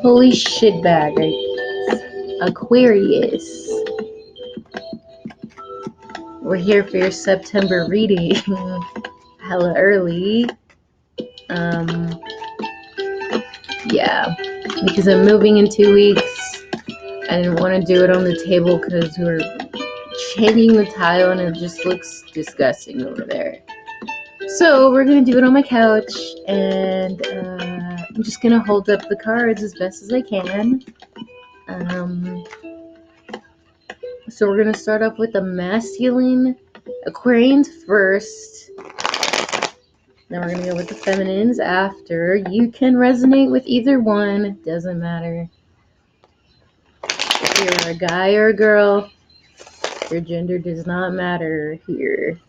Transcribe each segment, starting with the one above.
Holy shit bag. Aquarius. We're here for your September reading. Hella early. Um, yeah. Because I'm moving in 2 weeks. I didn't want to do it on the table because we're changing the tile and it just looks disgusting over there. So we're going to do it on my couch, and I'm just going to hold up the cards as best as I can. So we're going to start off with the masculine Aquarians first. Then we're going to go with the feminines after. You can resonate with either one. Doesn't matter. If you're a guy or a girl, your gender does not matter here.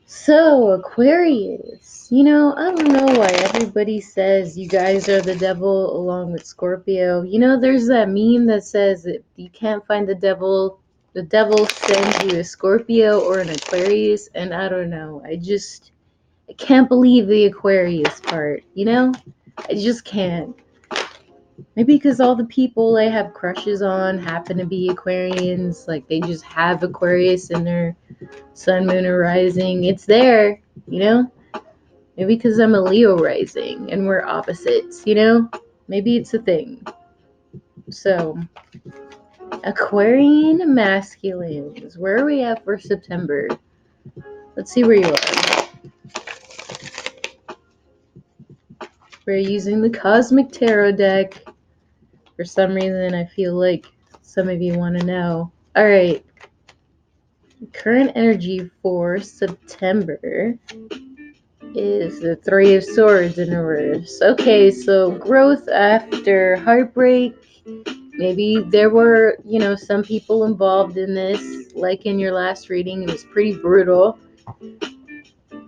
So, Aquarius. I don't know why everybody says you guys are the devil along with Scorpio. There's that meme that says if you can't find the devil sends you a Scorpio or an Aquarius, and I don't know. I can't believe the Aquarius part, I just can't. Maybe because all the people I have crushes on happen to be Aquarians, like they just have Aquarius in their sun, moon, or rising. It's there, Maybe because I'm a Leo rising and we're opposites, Maybe it's a thing. So, Aquarian masculines. Where are we at for September? Let's see where you are. We're using the Cosmic Tarot deck. For some reason, I feel like some of you want to know. Alright. Current energy for September is the Three of Swords in reverse. Okay, so growth after heartbreak. Maybe there were, some people involved in this. Like in your last reading, it was pretty brutal.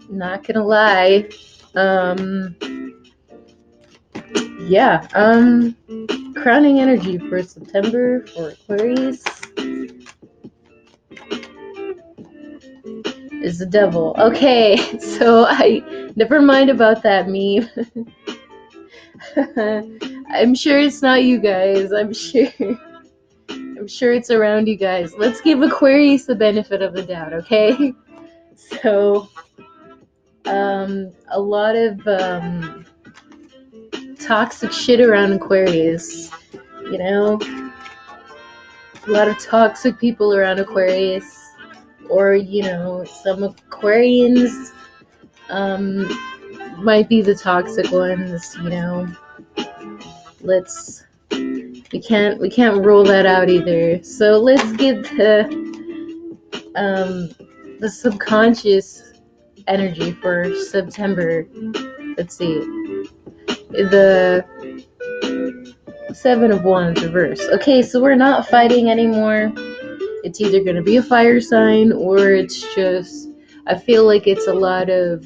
Not gonna lie. Yeah. Crowning energy for September for Aquarius is the devil. Okay, so never mind about that meme. I'm sure it's not you guys. I'm sure it's around you guys. Let's give Aquarius the benefit of the doubt, okay? So, a lot of toxic shit around Aquarius, a lot of toxic people around Aquarius, or some Aquarians might be the toxic ones. We can't rule that out either. So let's get the subconscious energy for September. Let's see. The Seven of Wands reverse. Okay, so we're not fighting anymore. It's either going to be a fire sign or it's just, I feel like it's a lot of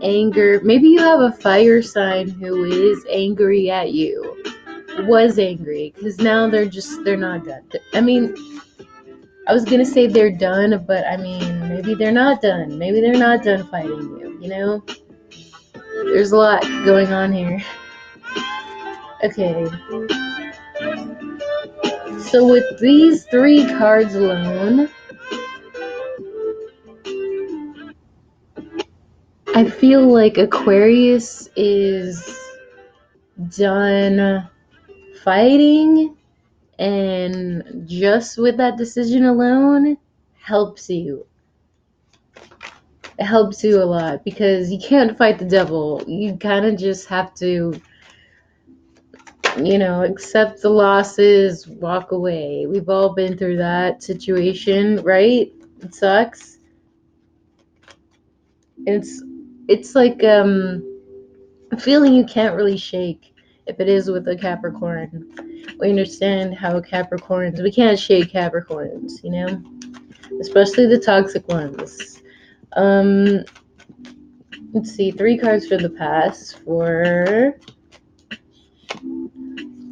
anger. Maybe you have a fire sign who is angry at you. Was angry because now they're not done. I mean, I was gonna say they're done, but I mean, maybe they're not done. Maybe they're not done fighting you, There's a lot going on here. Okay. So with these three cards alone, I feel like Aquarius is done fighting, and just with that decision alone helps you. It helps you a lot because you can't fight the devil. You kind of just have to, accept the losses, walk away. We've all been through that situation, right? It sucks. It's like a feeling you can't really shake if it is with a Capricorn. We understand how we can't shake Capricorns, especially the toxic ones. Let's see, 3 cards for the past for...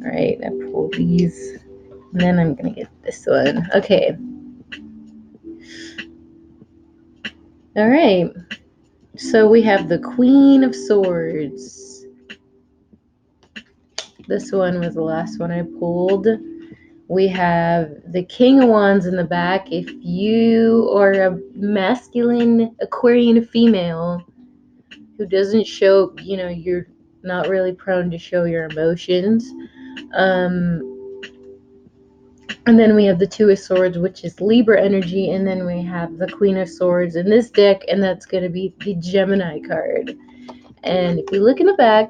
Alright, I pull these, and then I'm gonna get this one. Okay. Alright. So we have the Queen of Swords. This one was the last one I pulled. We have the King of Wands in the back. If you are a masculine Aquarian female who doesn't show, you're not really prone to show your emotions. And then we have the Two of Swords, which is Libra energy, and then we have the Queen of Swords in this deck, and that's going to be the Gemini card. And if you look in the back,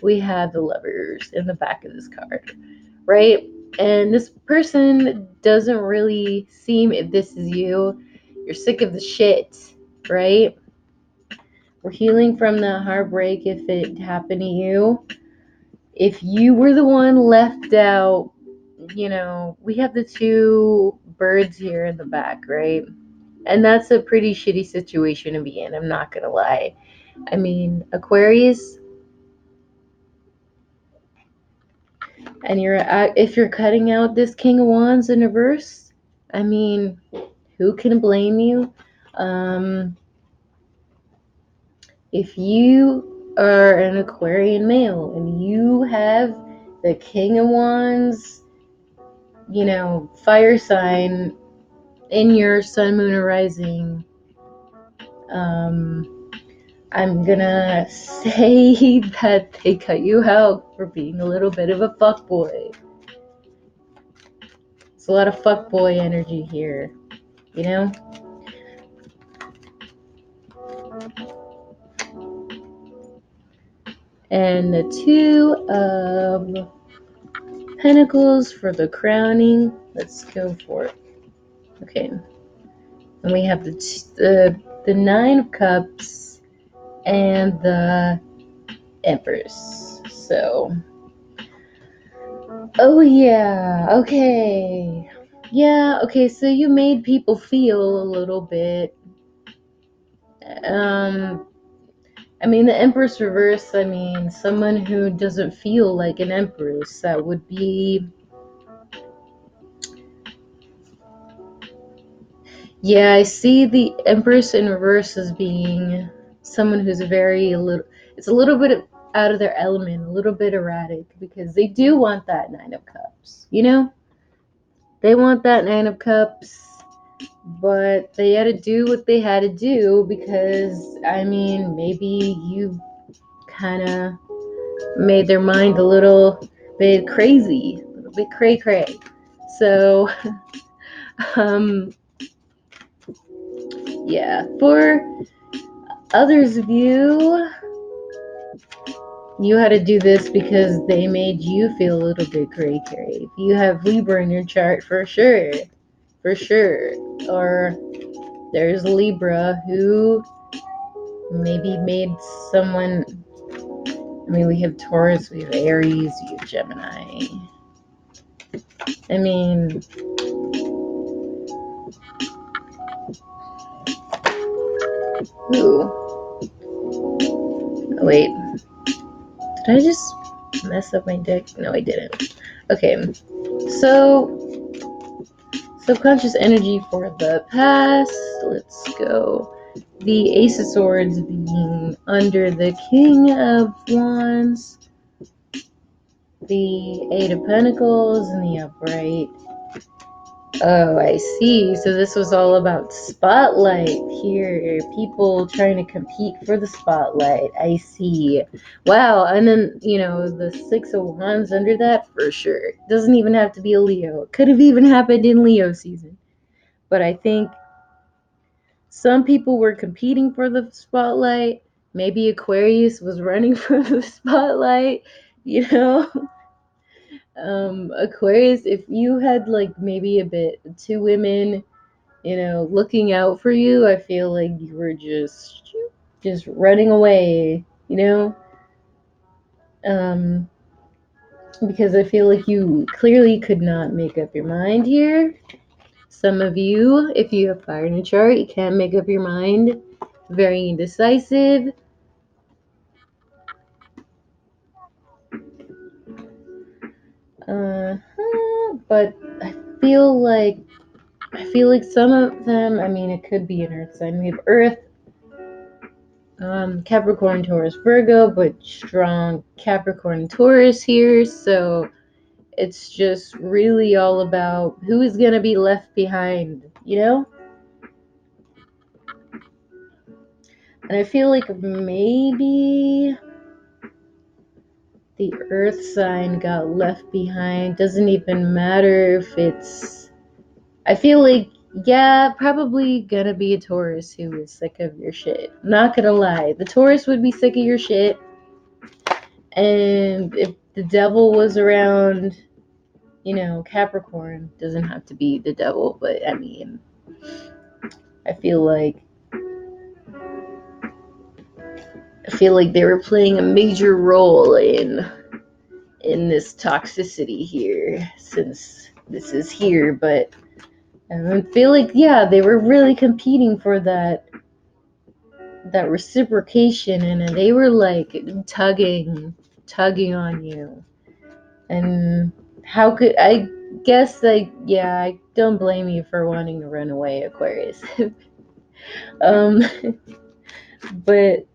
we have the Lovers in the back of this card, right? And this person doesn't really seem, if this is you, you're sick of the shit, right? We're healing from the heartbreak if it happened to you. If you were the one left out, we have the two birds here in the back, right? And that's a pretty shitty situation to be in, I'm not gonna lie. I mean, Aquarius, and if you're cutting out this King of Wands in reverse, I mean, who can blame you? If you are an Aquarian male and you have the King of Wands, fire sign in your sun, moon, or rising, I'm gonna say that they cut you out for being a little bit of a fuckboy. It's a lot of fuckboy energy here, you know? And the Two of Pentacles for the crowning. Let's go for it. Okay. And we have the Nine of Cups and the Empress. So, oh yeah, okay. Yeah, okay, so you made people feel a little bit. I mean, the Empress reverse, I mean, someone who doesn't feel like an Empress, that would be. Yeah, I see the Empress in reverse as being someone who's it's a little bit out of their element, a little bit erratic, because they do want that Nine of Cups, They want that Nine of Cups, but they had to do what they had to do because, I mean, maybe you kind of made their mind a little bit crazy, a little bit cray-cray. So, yeah, for others of you, you had to do this because they made you feel a little bit cray-cray. If you have Libra in your chart, for sure. Or there's Libra who maybe made someone. I mean, we have Taurus, we have Aries, we have Gemini. I mean, ooh. Oh, wait. Did I just mess up my deck? No, I didn't. Okay. So, subconscious energy for the past. Let's go. The Ace of Swords being under the King of Wands. The Eight of Pentacles in the upright. Oh, I see. So this was all about spotlight here. People trying to compete for the spotlight. I see. Wow. And then, the Six of Wands under that, for sure. Doesn't even have to be a Leo. It could have even happened in Leo season. But I think some people were competing for the spotlight. Maybe Aquarius was running for the spotlight, Aquarius, if you had like maybe a bit two women, looking out for you, I feel like you were just running away, because I feel like you clearly could not make up your mind here. Some of you, if you have fire in a chart, you can't make up your mind. Very indecisive. But I feel like some of them, I mean, it could be an earth sign. We have Earth, Capricorn, Taurus, Virgo, but strong Capricorn, Taurus here. So it's just really all about who is going to be left behind, you know? And I feel like maybe the earth sign got left behind. Doesn't even matter if it's... I feel like, yeah, probably gonna be a Taurus who is sick of your shit. Not gonna lie. The Taurus would be sick of your shit. And if the devil was around, you know, Capricorn, doesn't have to be the devil, but I mean, I feel like they were playing a major role in this toxicity here, since this is here. But I feel like, yeah, they were really competing for that reciprocation, and they were like tugging on you. And how could I guess, like, yeah, I don't blame you for wanting to run away, Aquarius. But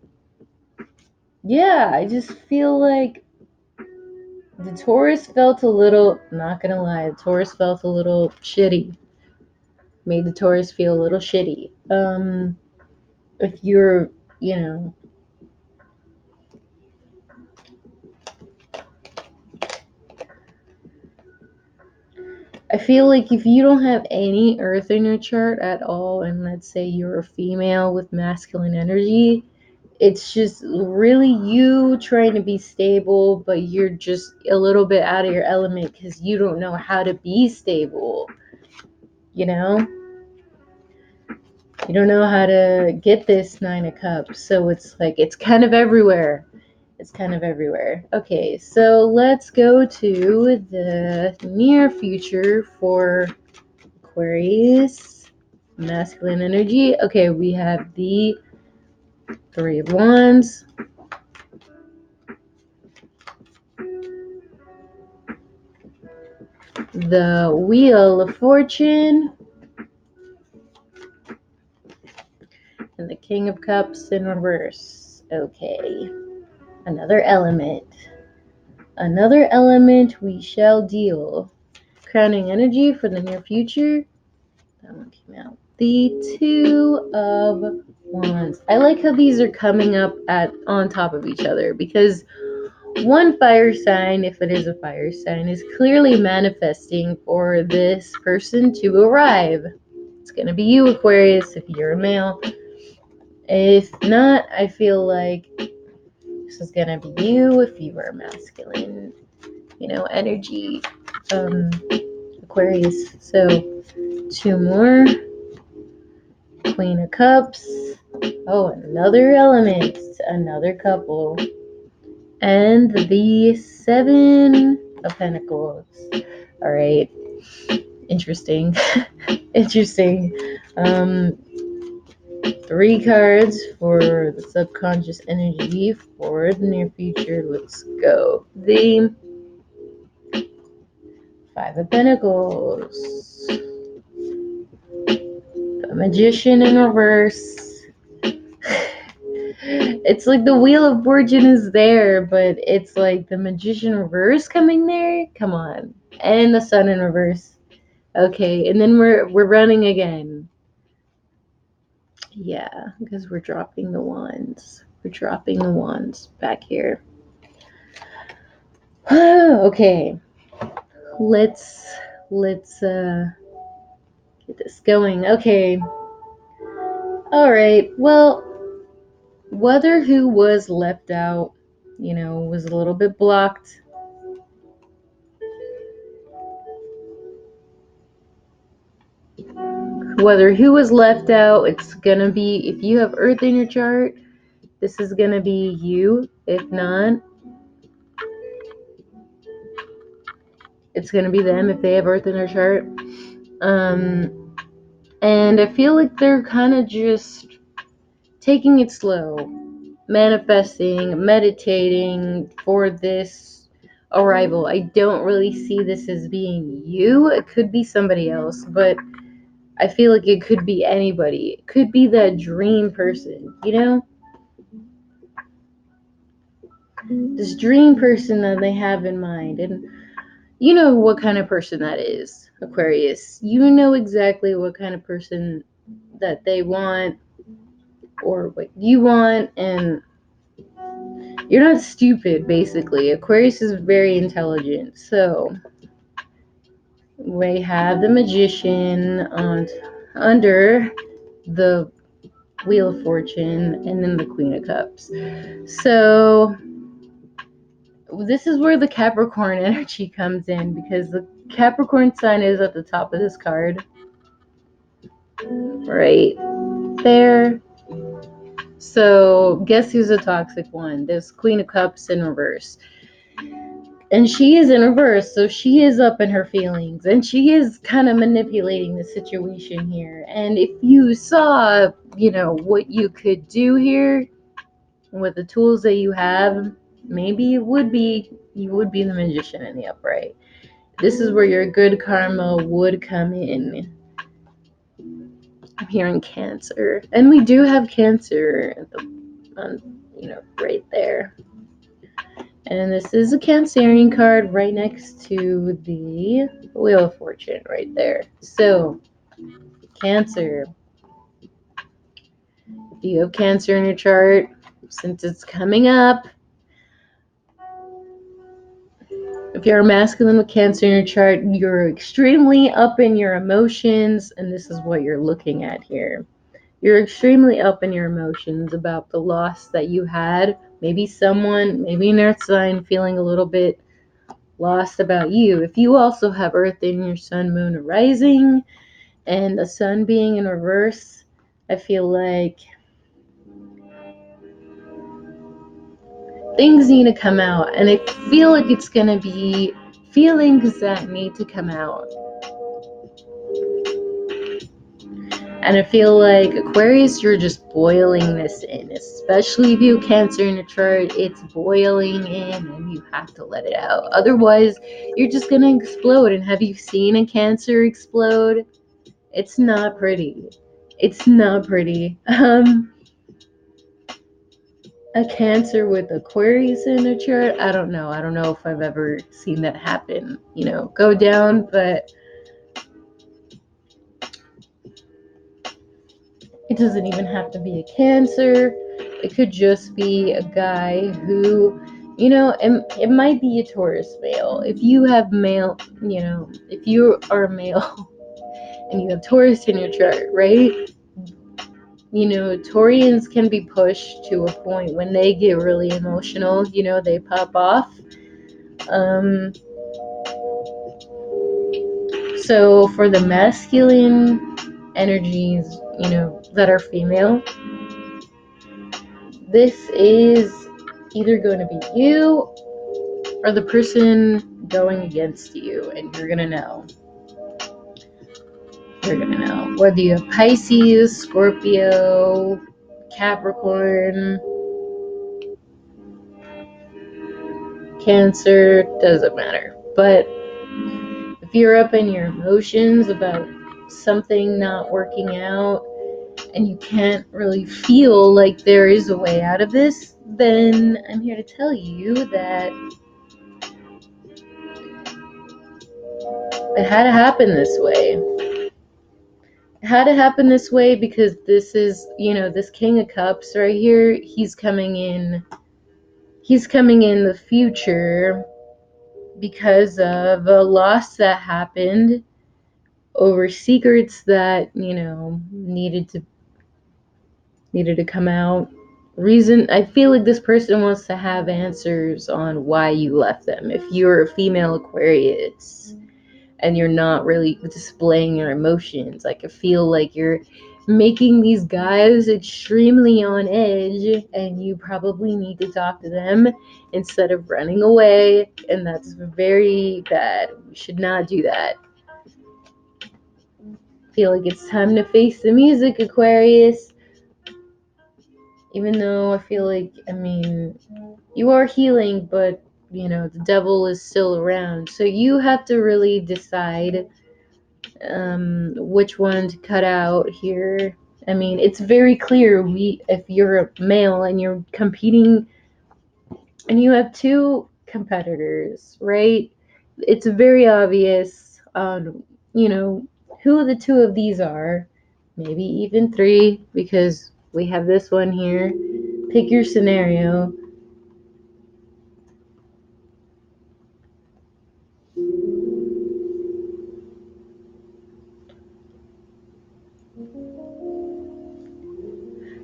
yeah, I just feel like the Taurus felt a little, not gonna lie, the Taurus felt a little shitty. Made the Taurus feel a little shitty. If you're, you know, I feel like if you don't have any earth in your chart at all, and let's say you're a female with masculine energy, it's just really you trying to be stable, but you're just a little bit out of your element because you don't know how to be stable. You know? You don't know how to get this Nine of Cups. So it's like, it's kind of everywhere. It's kind of everywhere. Okay, so let's go to the near future for Aquarius. Masculine energy. Okay, we have the Three of Wands. The Wheel of Fortune. And the King of Cups in reverse. Okay. Another element. Another element we shall deal. Crowning energy for the near future. That one came out. The Two of Wands. I like how these are coming up on top of each other, because one fire sign, if it is a fire sign, is clearly manifesting for this person to arrive. It's going to be you, Aquarius, if you're a male. If not, I feel like this is going to be you if you are masculine, energy, Aquarius. So, two more. Queen of Cups. Oh, another element, another couple. And the Seven of Pentacles. All right. Interesting. Interesting. Three cards for the subconscious energy for the near future. Let's go. The Five of Pentacles. The Magician in reverse. It's like the Wheel of Fortune is there, but it's like the Magician reverse coming there. Come on. And the Sun in reverse. Okay, and then we're running again. Yeah, because we're dropping the wands. We're dropping the wands back here. Okay. Let's get this going. Okay. All right. Well, whether who was left out, was a little bit blocked. Whether who was left out, it's gonna be, if you have Earth in your chart, this is gonna be you. If not, it's gonna be them if they have Earth in their chart. And I feel like they're kind of just taking it slow, manifesting, meditating for this arrival. I don't really see this as being you. It could be somebody else, but I feel like it could be anybody. It could be that dream person, dream person that they have in mind. And you know what kind of person that is, Aquarius. You know exactly what kind of person that they want or what you want, and you're not stupid, basically. Aquarius is very intelligent. So we have the Magician on under the Wheel of Fortune, and then the Queen of Cups. So this is where the Capricorn energy comes in, because the Capricorn sign is at the top of this card, right there. So guess who's a toxic one? This Queen of Cups in reverse. And she is in reverse, so she is up in her feelings, and she is kind of manipulating the situation here. And if you saw, what you could do here with the tools that you have, maybe you would be the Magician in the upright. This is where your good karma would come in. I'm hearing Cancer, and we do have Cancer at right there. And this is a Cancerian card right next to the Wheel of Fortune right there. So, Cancer. If you have Cancer in your chart, since it's coming up, if you're a masculine with Cancer in your chart, you're extremely up in your emotions, and this is what you're looking at here. You're extremely up in your emotions about the loss that you had. Maybe an earth sign feeling a little bit lost about you. If you also have Earth in your sun, moon, rising, and the sun being in reverse, I feel like things need to come out. And I feel like it's going to be feelings that need to come out. And I feel like Aquarius, you're just boiling this in, especially if you have Cancer in your chart. It's boiling in and you have to let it out. Otherwise, you're just going to explode. And have you seen a Cancer explode? It's not pretty. It's not pretty. A Cancer with Aquarius in a chart, I don't know. I don't know if I've ever seen that happen, go down, but it doesn't even have to be a Cancer. It could just be a guy who, it might be a Taurus male. If you have male, if you are a male and you have Taurus in your chart, right? Taurians can be pushed to a point when they get really emotional, they pop off. So for the masculine energies, that are female, this is either going to be you or the person going against you, and you're going to know. You're going to know. Whether you have Pisces, Scorpio, Capricorn, Cancer, doesn't matter. But if you're up in your emotions about something not working out and you can't really feel like there is a way out of this, then I'm here to tell you that it had to happen this way. It had to happen this way because this is, this King of Cups right here, he's coming in the future because of a loss that happened over secrets that, needed to come out. I feel like this person wants to have answers on why you left them. If you're a female Aquarius and you're not really displaying your emotions, like I feel like you're making these guys extremely on edge, and you probably need to talk to them instead of running away, and that's very bad. We should not do that. I feel like it's time to face the music, Aquarius. Even though I feel like, you are healing, but, the devil is still around. So you have to really decide which one to cut out here. It's very clear if you're a male and you're competing and you have two competitors, right? It's very obvious you know, who the two of these are, maybe even three, because we have this one here. Pick your scenario.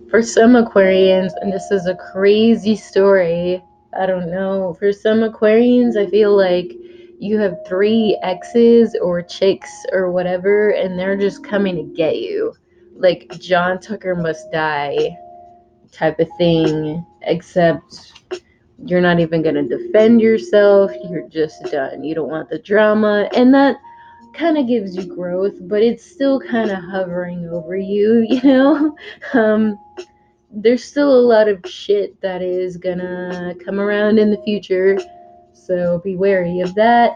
For some Aquarians, and this is a crazy story, I don't know, for some Aquarians, I feel like you have three exes or chicks or whatever, and they're just coming to get you. Like John Tucker Must Die type of thing, except you're not even going to defend yourself. You're just done. You don't want the drama. And that kind of gives you growth, but it's still kind of hovering over you, you know? Um, there's still a lot of shit that is gonna come around in the future, so be wary of that.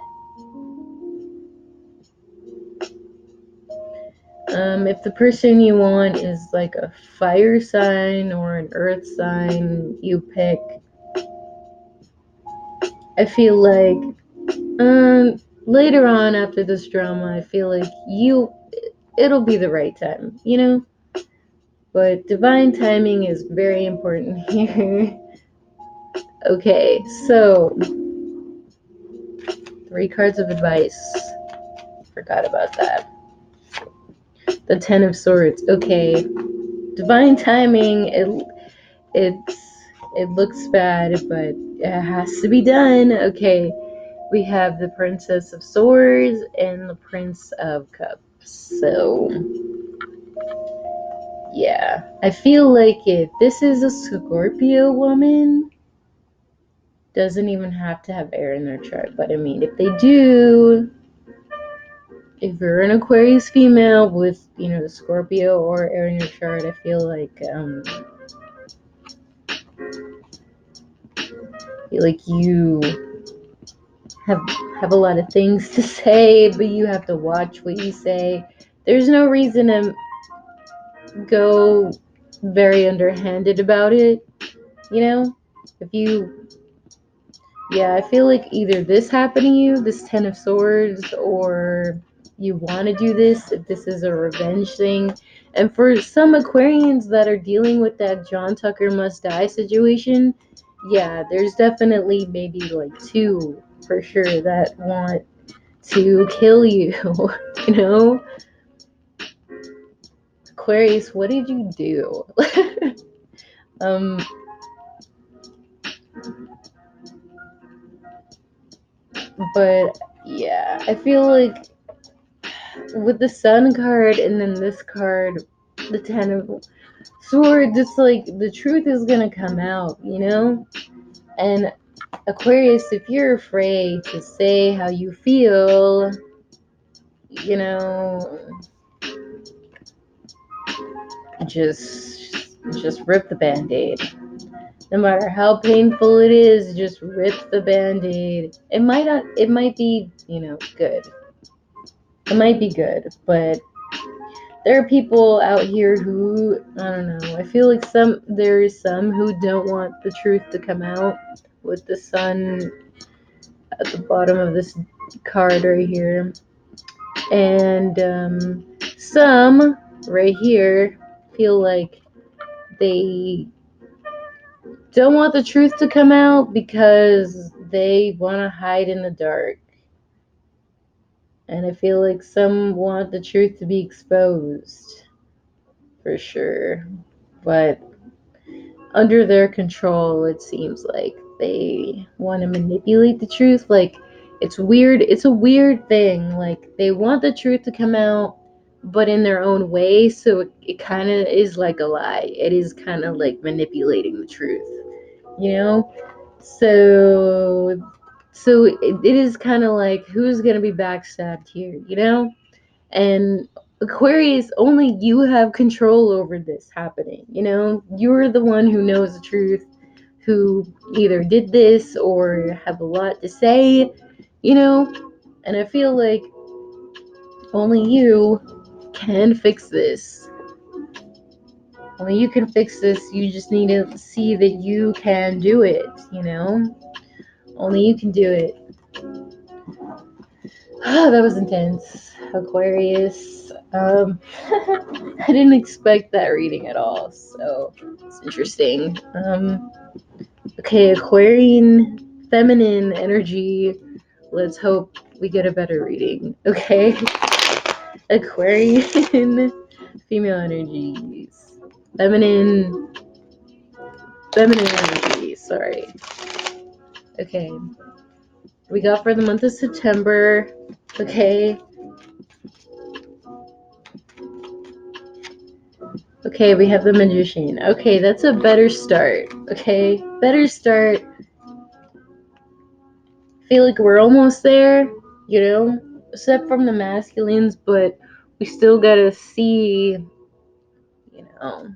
If the person you want is like a fire sign or an earth sign, you pick. I feel like later on after this drama, I feel like it'll be the right time, you know? But divine timing is very important here. Okay, so 3 cards of advice. Forgot about that. The Ten of Swords. Okay, divine timing. It's it looks bad, but it has to be done. Okay, we have the Princess of Swords and the Prince of Cups. So yeah, I feel like if this is a Scorpio woman, doesn't even have to have air in their chart, but I mean, if they do, if you're an Aquarius female with, you know, Scorpio or air in your chart, I feel like you have have a lot of things to say, but you have to watch what you say. There's no reason to go very underhanded about it, you know? If you Yeah, I feel like either this happened to you, this Ten of Swords, or you want to do this, if this is a revenge thing. And for some Aquarians that are dealing with that John Tucker Must Die situation, yeah, there's definitely maybe like two for sure that want to kill you, you know? Aquarius, what did you do? um, but yeah, I feel like with the Sun card and then this card, the Ten of Swords, it's like the truth is gonna come out, you know? And Aquarius, if you're afraid to say how you feel, you know, just rip the band-aid. No matter how painful it is, just rip the band-aid. It might be, you know, good. It might be good, but there are people out here who, I don't know, I feel like there's some who don't want the truth to come out, with the Sun at the bottom of this card right here. And some right here feel like they don't want the truth to come out because they want to hide in the dark. And I feel like some want the truth to be exposed, for sure. But under their control, it seems like they want to manipulate the truth. Like, it's weird. It's a weird thing. Like, they want the truth to come out, but in their own way. So it kind of is like a lie. It is kind of like manipulating the truth, you know? So, it is kind of like, who's going to be backstabbed here, you know? And Aquarius, only you have control over this happening. You know, you're the one who knows the truth, who either did this or have a lot to say, you know, and I feel like only you can fix this. Only you can fix this. You just need to see that you can do it, you know? Only you can do it. Oh, that was intense. Aquarius. I didn't expect that reading at all, so it's interesting. Okay, Aquarian feminine energy. Let's hope we get a better reading. Okay. Aquarian female energies. Feminine energy, sorry. Okay. We got for the month of September. Okay. Okay, we have the Magician. Okay, that's a better start. Okay, better start. Feel like we're almost there, you know, except from the masculines, but we still gotta see, you know,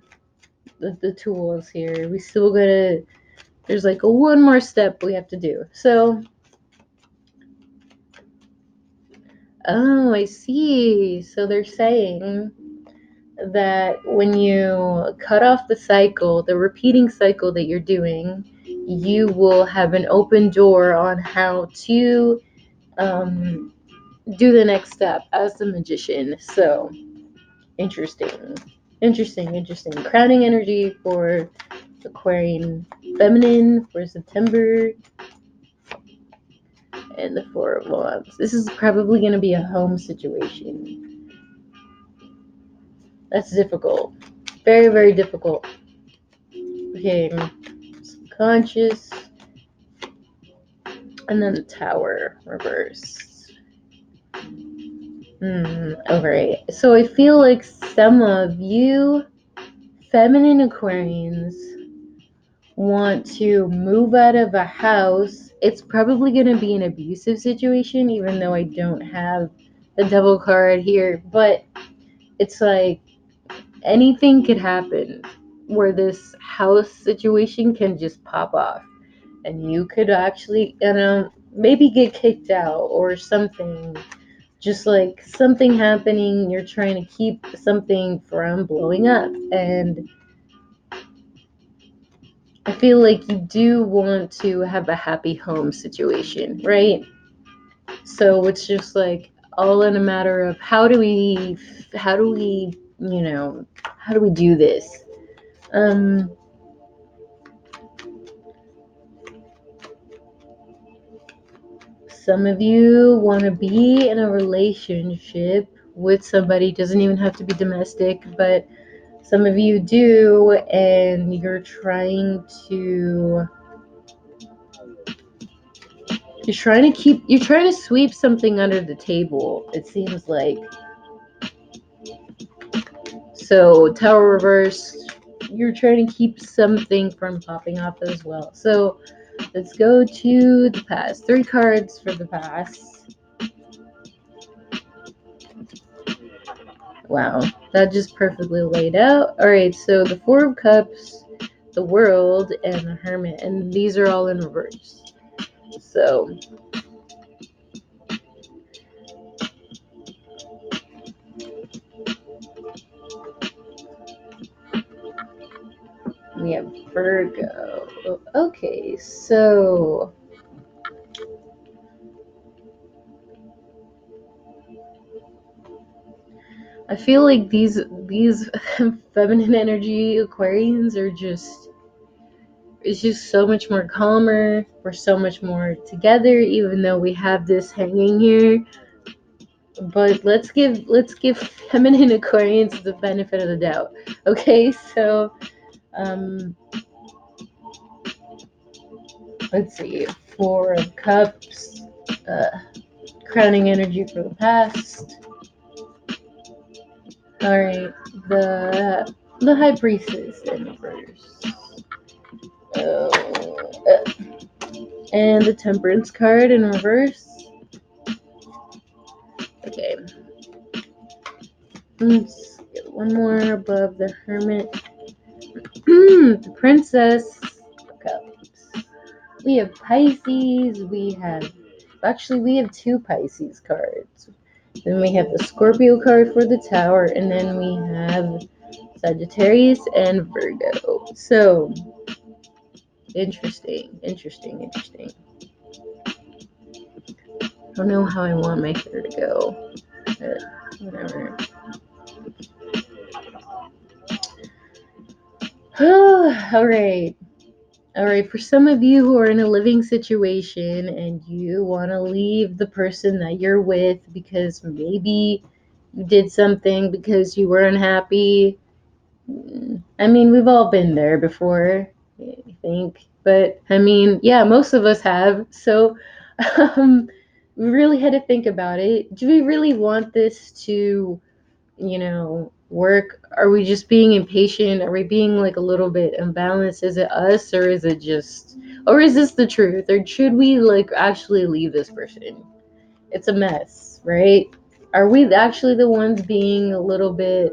the tools here. We still gotta, there's like a one more step we have to do. So, oh, I see. So they're saying that when you cut off the cycle, the repeating cycle that you're doing, you will have an open door on how to do the next step as the magician. So interesting. Interesting. Crowning energy for Aquarian feminine for September, and the Four of Wands. This is probably going to be a home situation. That's difficult. Very, very difficult. Okay, subconscious. And then the Tower reversed. Okay, so I feel like some of you feminine Aquarians want to move out of a house. It's probably going to be an abusive situation, even though I don't have the Devil card here. But it's like anything could happen where this house situation can just pop off. And you could actually, maybe get kicked out or something. Just like something happening, you're trying to keep something from blowing up. And I feel like you do want to have a happy home situation, right? So it's just like all in a matter of how do we, how do we do this? Some of you want to be in a relationship with somebody, doesn't even have to be domestic, but some of you do, and you're trying to sweep something under the table, it seems like. So Tower reversed, you're trying to keep something from popping off as well. So let's go to the past. 3 cards for the past. Wow, that just perfectly laid out. All right, so the Four of Cups, the World, and the Hermit, and these are all in reverse. So we have Virgo. Okay, so I feel like these feminine energy Aquarians are just, it's just so much more calmer. We're so much more together, even though we have this hanging here. But let's give feminine Aquarians the benefit of the doubt. Okay, so let's see. 4 of Cups, crowning energy for the past. All right, the High Priestess in reverse. And the Temperance card in reverse. Okay. Let's get one more above the Hermit. The Princess of Cups. We have Pisces. We have 2 Pisces cards. Then we have the Scorpio card for the Tower, and then we have Sagittarius and Virgo. So, interesting. I don't know how I want my hair to go, but whatever. All right, for some of you who are in a living situation and you want to leave the person that you're with because maybe you did something because you were unhappy. I mean, we've all been there before, I think. But I mean, yeah, most of us have. So we really had to think about it. Do we really want this to, work? Are we just being impatient? Are we being like a little bit imbalanced? Is it us, or is it just, or is this the truth? Or should we like actually leave this person? It's a mess, right? Are we actually the ones being a little bit,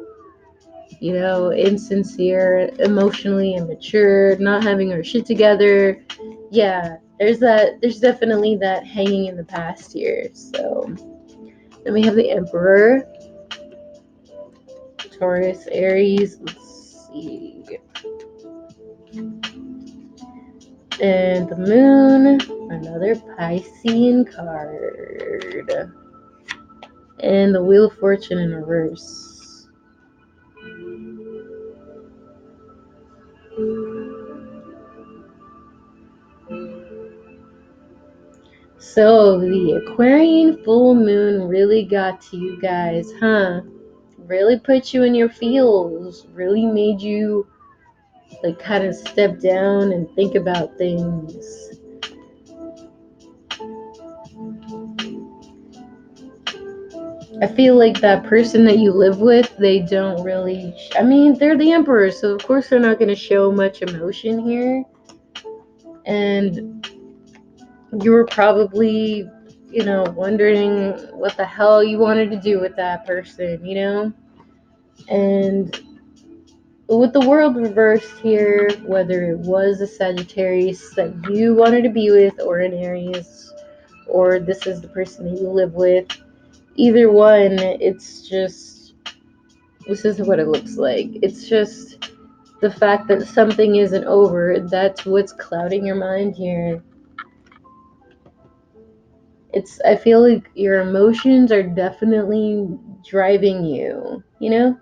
insincere, emotionally immature, not having our shit together? Yeah, there's definitely that hanging in the past here. So then we have the Emperor, Taurus, Aries, let's see. And the Moon, another Piscean card. And the Wheel of Fortune in reverse. So the Aquarian full moon really got to you guys, huh? Really put you in your feels, really made you like kind of step down and think about things. I feel like that person that you live with, they don't really, I mean, they're the emperor, so of course they're not going to show much emotion here. And you were probably, wondering what the hell you wanted to do with that person, And with the world reversed here, whether it was a Sagittarius that you wanted to be with, or an Aries, or this is the person that you live with, either one, it's just, this is what it looks like. It's just the fact that something isn't over. That's what's clouding your mind here. I feel like your emotions are definitely driving you, And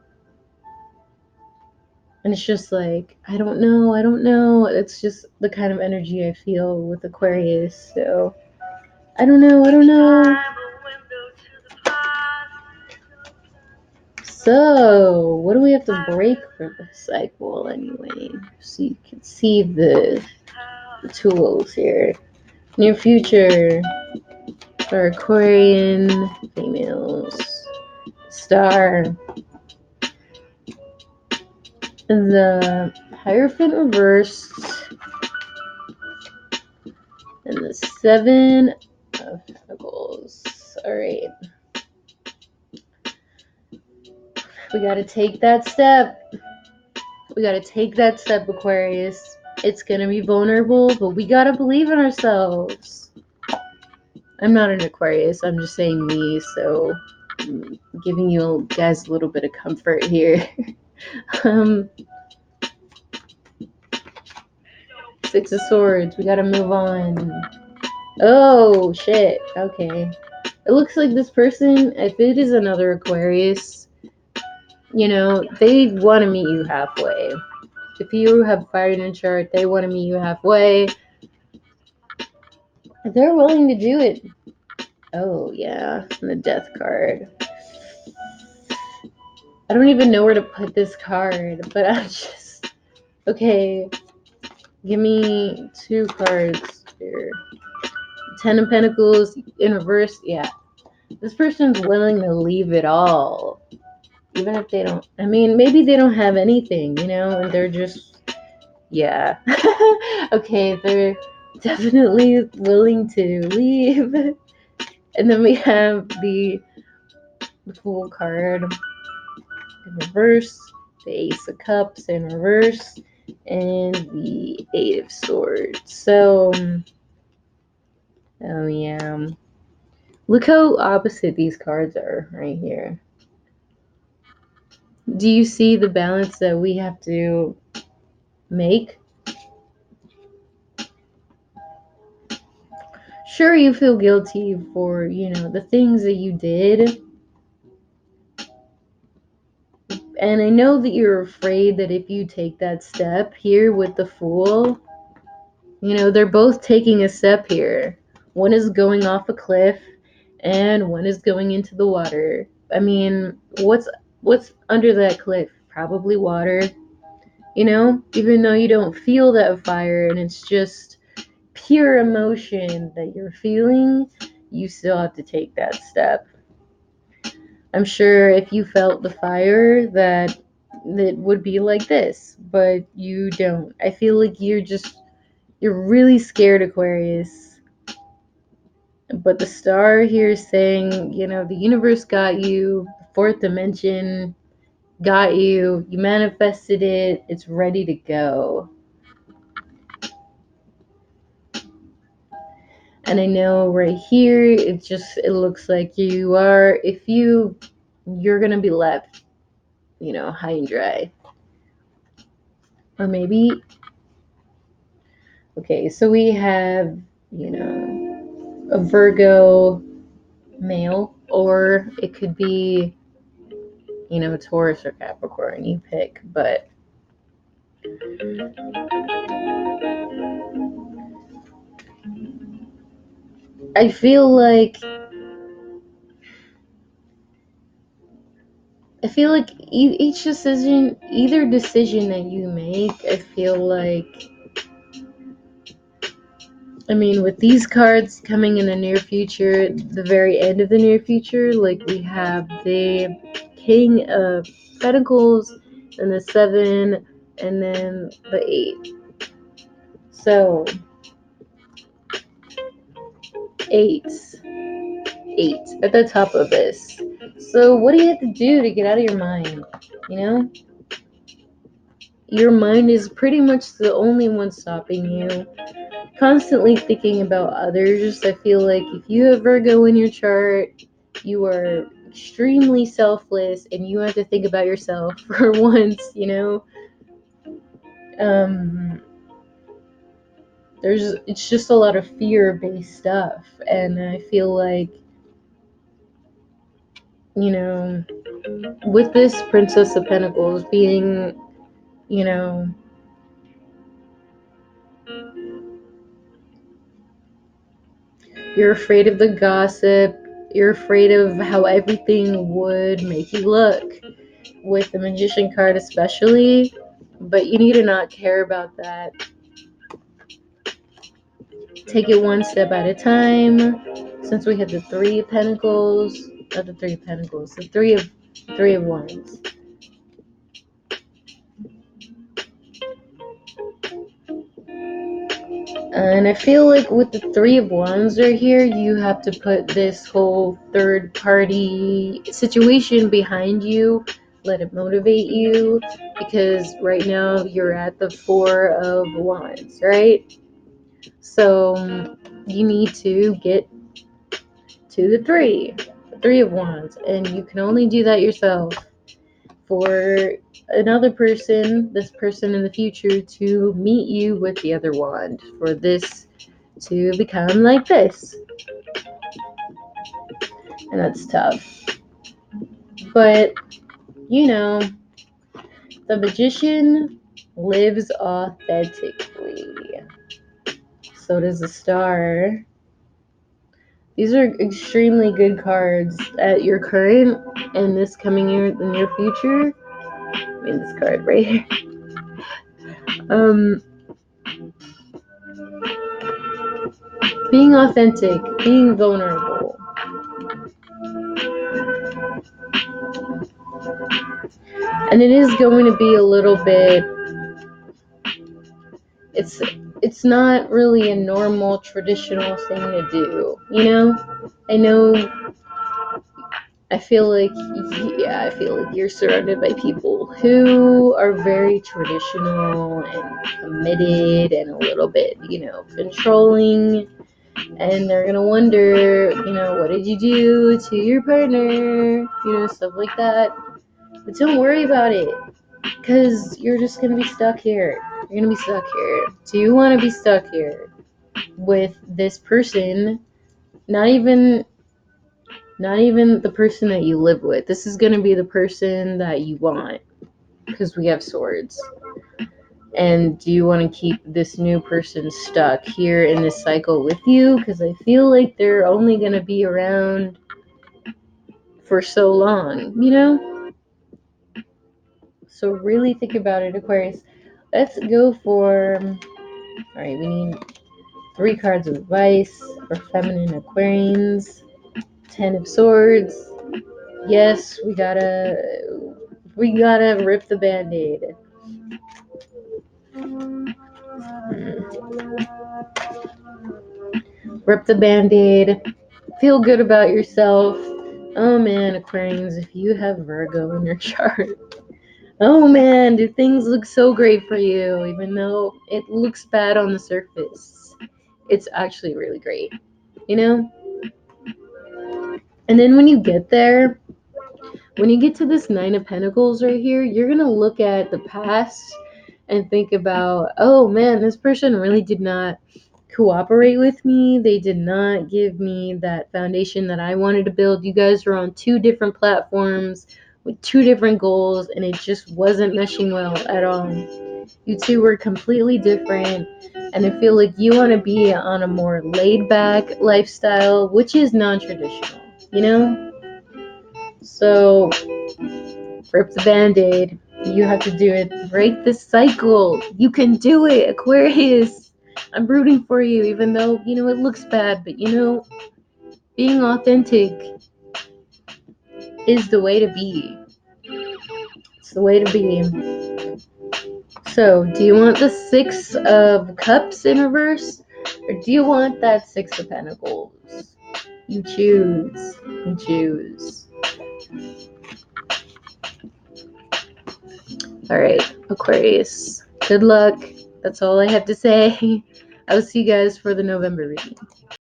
it's just like, I don't know. It's just the kind of energy I feel with Aquarius. So, I don't know. So, what do we have to break for the cycle anyway? So you can see the tools here. Near future for Aquarian females. Star. The Hierophant reversed. And the Seven of Pentacles. Alright. We gotta take that step. Aquarius. It's gonna be vulnerable, but we gotta believe in ourselves. I'm not an Aquarius, I'm just saying me, so I'm giving you guys a little bit of comfort here. Six of Swords, we gotta move on. Oh, shit, okay. It looks like this person, if it is another Aquarius, they want to meet you halfway. If you have fire in your chart, they want to meet you halfway. They're willing to do it. Oh, yeah, the Death card. I don't even know where to put this card, but I'm just... Okay, give me two cards here. Ten of Pentacles in reverse. Yeah, this person's willing to leave it all. Even if they don't... I mean, maybe they don't have anything, and they're just... Yeah. Okay, they're definitely willing to leave. And then we have the Fool card in reverse, the Ace of Cups in reverse, and the Eight of Swords. So, oh yeah. Look how opposite these cards are right here. Do you see the balance that we have to make? Sure, you feel guilty for, the things that you did. And I know that you're afraid that if you take that step here with the Fool, they're both taking a step here. One is going off a cliff and one is going into the water. I mean, what's under that cliff? Probably water. Even though you don't feel that fire and it's just pure emotion that you're feeling, you still have to take that step. I'm sure if you felt the fire that it would be like this, but you don't. I feel like you're really scared, Aquarius. But the star here is saying, the universe got you, the fourth dimension got you, you manifested it, it's ready to go. And I know right here, it looks like you're gonna be left, high and dry. Or maybe, okay, so we have, a Virgo male, or it could be, Taurus or Capricorn, you pick, but I feel like either decision that you make, I feel like, I mean, with these cards coming in the near future, the very end of the near future, like we have the King of Pentacles and the Seven and then the Eight. So, eights. Eight at the top of this. So, what do you have to do to get out of your mind? Your mind is pretty much the only one stopping you. Constantly thinking about others. I feel like if you have Virgo in your chart, you are extremely selfless and you have to think about yourself for once, it's just a lot of fear-based stuff, and I feel like, with this Princess of Pentacles being, you're afraid of the gossip, you're afraid of how everything would make you look, with the Magician card especially, but you need to not care about that. Take it one step at a time. Since we had the Three of Pentacles, not the Three of Pentacles, the Three of Wands. And I feel like with the Three of Wands right here, you have to put this whole third party situation behind you. Let it motivate you, because right now you're at the Four of Wands, right? So you need to get to the Three of Wands, and you can only do that yourself. For another person, this person in the future, to meet you with the other wand, for this to become like this. And that's tough. But, the Magician lives authentically. So does the Star. These are extremely good cards at your current and this coming year, the near future. I mean, this card right here. Being authentic, being vulnerable. And it is going to be a little bit, it's not really a normal traditional thing to do, I know, I feel like you're surrounded by people who are very traditional and committed and a little bit, controlling, and they're gonna wonder, what did you do to your partner, stuff like that. But don't worry about it, because you're just going to be stuck here. You're going to be stuck here. Do you want to be stuck here with this person? Not even the person that you live with. This is going to be the person that you want, because we have swords. And do you want to keep this new person stuck here in this cycle with you? Because I feel like they're only going to be around for so long, you know? So really think about it, Aquarius. Let's go for... All right, we need 3 cards of advice for feminine Aquarians. 10 of Swords. Yes, we gotta rip the band-aid. Rip the band-aid. Feel good about yourself. Oh man, Aquarians, if you have Virgo in your chart, oh man, do things look so great for you, even though it looks bad on the surface. It's actually really great, you know? And then when you get there, when you get to this 9 of Pentacles right here, you're going to look at the past and think about, oh man, this person really did not cooperate with me. They did not give me that foundation that I wanted to build. You guys were on 2 different platforms with 2 different goals, and it just wasn't meshing well at all. You two were completely different, and I feel like you want to be on a more laid-back lifestyle, which is non-traditional, you know? So rip the band-aid. You have to do it. Break the cycle. You can do it, Aquarius. I'm rooting for you, even though, it looks bad, but being authentic is the way to be. It's the way to be. So, do you want the 6 of Cups in reverse? Or do you want that 6 of Pentacles? You choose. You choose. Alright, Aquarius. Good luck. That's all I have to say. I will see you guys for the November reading.